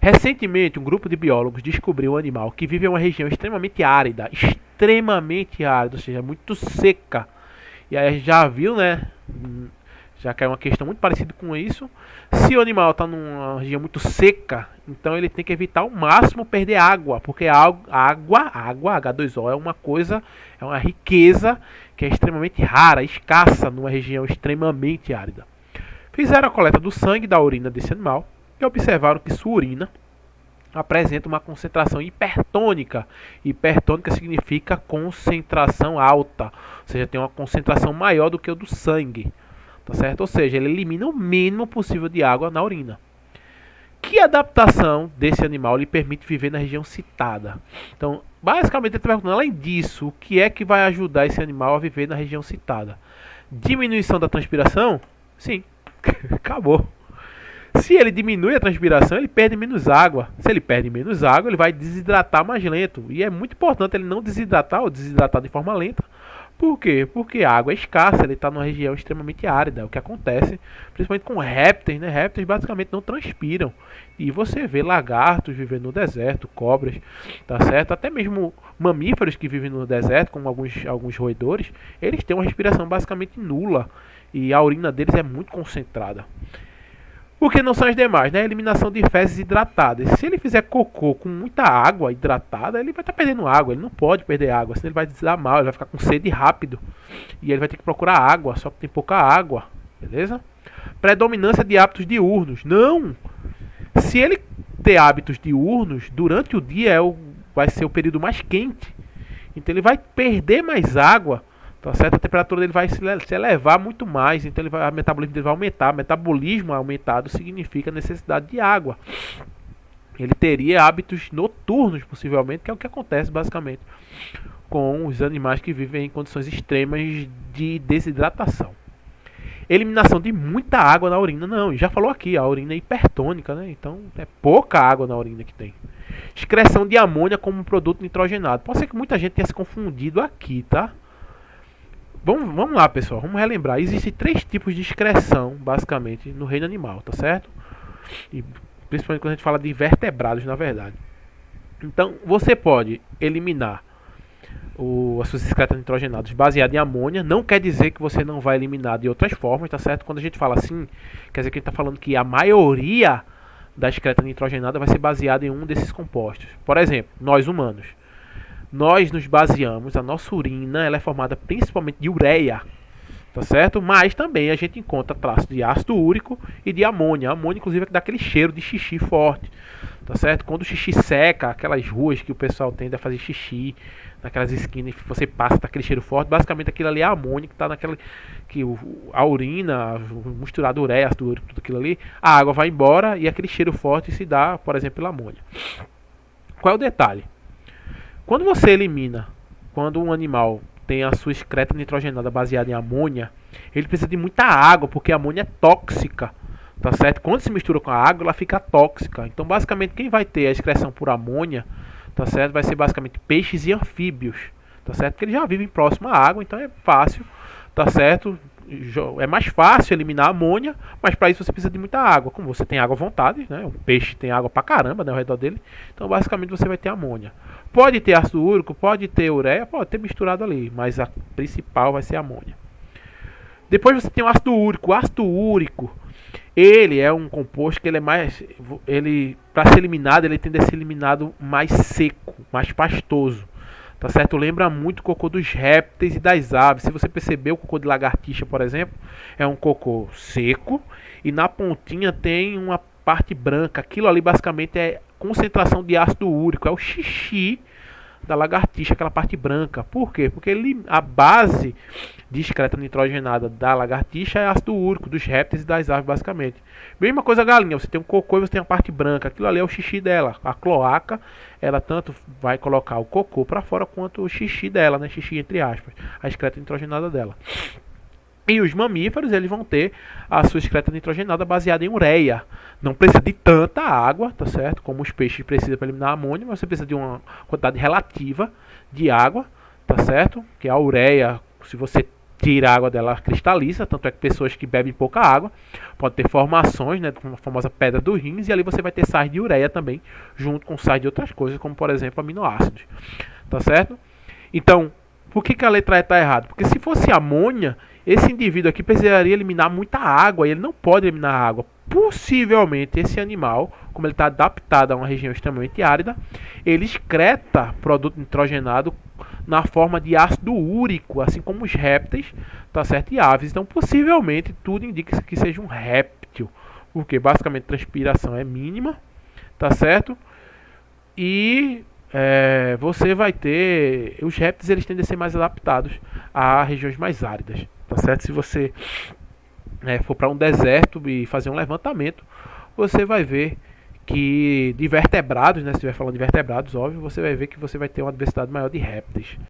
Recentemente, um grupo de biólogos descobriu um animal que vive em uma região extremamente árida, ou seja, muito seca. E aí a gente já viu, né? Já que é uma questão muito parecida com isso. Se o animal está numa região muito seca, então ele tem que evitar ao máximo perder água, porque a água H2O é uma coisa, é uma riqueza que é extremamente rara, escassa numa região extremamente árida. Fizeram a coleta do sangue e da urina desse animal e observaram que sua urina apresenta uma concentração hipertônica. Hipertônica significa concentração alta, ou seja, tem uma concentração maior do que o do sangue, tá certo? Ou seja, ele elimina o mínimo possível de água na urina. Que adaptação desse animal lhe permite viver na região citada? Então, basicamente, ele está perguntando, além disso, o que é que vai ajudar esse animal a viver na região citada? Diminuição da transpiração? Sim, acabou. Se ele diminui a transpiração, ele perde menos água. Se ele perde menos água, ele vai desidratar mais lento. E é muito importante ele não desidratar ou desidratar de forma lenta. Por quê? Porque a água é escassa, ele está numa região extremamente árida. O que acontece, principalmente com répteis, né? Répteis basicamente não transpiram. E você vê lagartos vivendo no deserto, cobras, tá certo? Até mesmo mamíferos que vivem no deserto, como alguns roedores, eles têm uma respiração basicamente nula. E a urina deles é muito concentrada. Porque não são as demais, né? Eliminação de fezes hidratadas. Se ele fizer cocô com muita água hidratada, ele vai estar perdendo água. Ele não pode perder água, senão ele vai se dar mal, ele vai ficar com sede rápido. E ele vai ter que procurar água, só que tem pouca água. Beleza? Predominância de hábitos diurnos. Não! Se ele ter hábitos diurnos, durante o dia vai ser o período mais quente. Então ele vai perder mais água. Tá certo? A temperatura dele vai se elevar muito mais, então o metabolismo dele vai aumentar. Metabolismo aumentado significa necessidade de água. Ele teria hábitos noturnos, possivelmente, que é o que acontece basicamente com os animais que vivem em condições extremas de desidratação. Eliminação de muita água na urina, não. Já falou aqui, a urina é hipertônica, né? Então é pouca água na urina que tem. Excreção de amônia como um produto nitrogenado. Pode ser que muita gente tenha se confundido aqui, tá? Vamos lá, pessoal, vamos relembrar. Existem 3 tipos de excreção, basicamente, no reino animal, tá certo? E principalmente quando a gente fala de vertebrados, na verdade. Então, você pode eliminar as suas excretas nitrogenadas baseadas em amônia. Não quer dizer que você não vai eliminar de outras formas, tá certo? Quando a gente fala assim, quer dizer que a gente está falando que a maioria da excreta nitrogenada vai ser baseada em um desses compostos. Por exemplo, nós humanos. Nós nos baseamos, a nossa urina ela é formada principalmente de ureia, tá certo? Mas também a gente encontra traços de ácido úrico e de amônia. A amônia, inclusive, é que dá aquele cheiro de xixi forte, tá certo? Quando o xixi seca, aquelas ruas que o pessoal tende a fazer xixi, naquelas esquinas que você passa, tá aquele cheiro forte, basicamente aquilo ali é a amônia que tá naquela, a urina, misturado ureia, ácido úrico, tudo aquilo ali, a água vai embora e aquele cheiro forte se dá, por exemplo, pela amônia. Qual é o detalhe? Quando você elimina, quando um animal tem a sua excreta nitrogenada baseada em amônia, ele precisa de muita água, porque a amônia é tóxica, tá certo? Quando se mistura com a água, ela fica tóxica. Então, basicamente, quem vai ter a excreção por amônia, tá certo? Vai ser basicamente peixes e anfíbios, tá certo? Porque eles já vivem próximo à água, então é fácil, tá certo? É mais fácil eliminar a amônia, mas para isso você precisa de muita água. Como você tem água à vontade, né? O peixe tem água pra caramba, né, ao redor dele. Então basicamente você vai ter amônia. Pode ter ácido úrico, pode ter ureia, pode ter misturado ali, mas a principal vai ser a amônia. Depois você tem o ácido úrico. O ácido úrico, ele é um composto que ele é mais, para ser eliminado, ele tende a ser eliminado mais seco, mais pastoso. Tá certo? Lembra muito o cocô dos répteis e das aves. Se você perceber, o cocô de lagartixa, por exemplo, é um cocô seco e na pontinha tem uma parte branca. Aquilo ali basicamente é concentração de ácido úrico, é o xixi da lagartixa, aquela parte branca. Por quê? Porque a base de excreta nitrogenada da lagartixa é ácido úrico, dos répteis e das aves, basicamente. Mesma coisa a galinha, você tem um cocô e você tem a parte branca, aquilo ali é o xixi dela. A cloaca, ela tanto vai colocar o cocô para fora quanto o xixi dela, né? Xixi entre aspas, a excreta nitrogenada dela. E os mamíferos, eles vão ter a sua excreta nitrogenada baseada em ureia. Não precisa de tanta água, tá certo? Como os peixes precisam para eliminar a amônia, mas você precisa de uma quantidade relativa de água, tá certo? Que a ureia, se você tira a água dela, cristaliza, tanto é que pessoas que bebem pouca água podem ter formações, né, como a famosa pedra dos rins, e ali você vai ter sais de ureia também, junto com sais de outras coisas, como por exemplo aminoácidos, tá certo? Então, por que a letra E está errada? Porque se fosse amônia, esse indivíduo aqui precisaria eliminar muita água, e ele não pode eliminar água. Possivelmente esse animal, como ele está adaptado a uma região extremamente árida, ele excreta produto nitrogenado na forma de ácido úrico, assim como os répteis, tá certo? E aves. Então, possivelmente, tudo indica que seja um réptil, porque basicamente a transpiração é mínima, tá certo? E você vai ter... Os répteis eles tendem a ser mais adaptados a regiões mais áridas, tá certo? Se você for para um deserto e fazer um levantamento, você vai ver que de vertebrados, né, se estiver falando de vertebrados, óbvio, você vai ver que você vai ter uma diversidade maior de répteis.